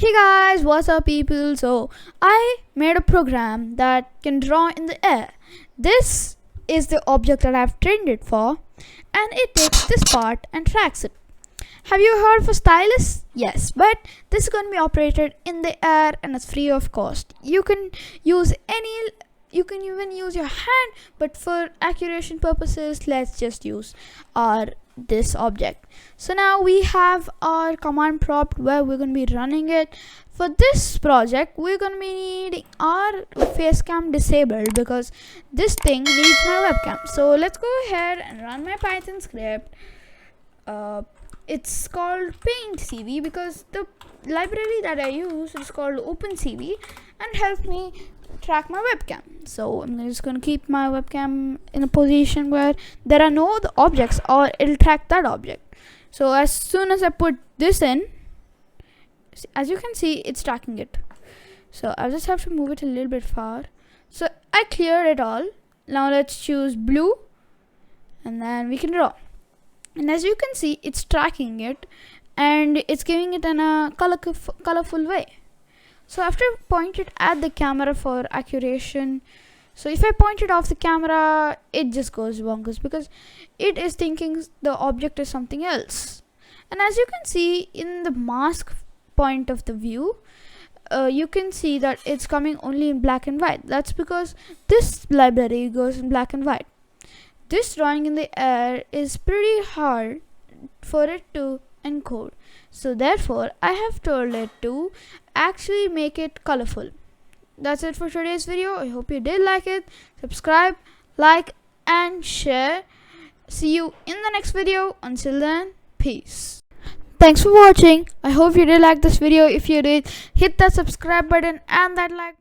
Hey guys, what's up people? So I made a program that can draw in the air. This is the object that I've trained it for, and it takes this part and tracks it. Have you heard of a stylus? Yes, but this is going to be operated in the air and it's free of cost. You can even use your hand, but for accuracy purposes, let's just use this object. So now we have our command prompt where we're going to be running it. For this project, we're going to be needing our face cam disabled because this thing needs my webcam. So let's go ahead and run my Python script. It's called OpenCV because the library that I use is called OpenCV and helps me track my webcam. So I'm just going to keep my webcam in a position where there are no other objects, or it'll track that object. So as soon as I put this in, as you can see, it's tracking it. So I'll just have to move it a little bit far. So I cleared it all. Now let's choose blue and then we can draw. And as you can see, it's tracking it and it's giving it in a colorful way. So after I point it at the camera for accuracy, so if I point it off the camera, it just goes bonkers because it is thinking the object is something else. And as you can see in the mask point of the view, you can see that it's coming only in black and white. That's because this library goes in black and white. This drawing in the air is pretty hard for it to encode. So therefore, I have told it to actually make it colorful. That's it for today's video. I hope you did like it. Subscribe, like, and share. See you in the next video. Until then, peace. Thanks for watching. I hope you did like this video. If you did, hit that subscribe button and that like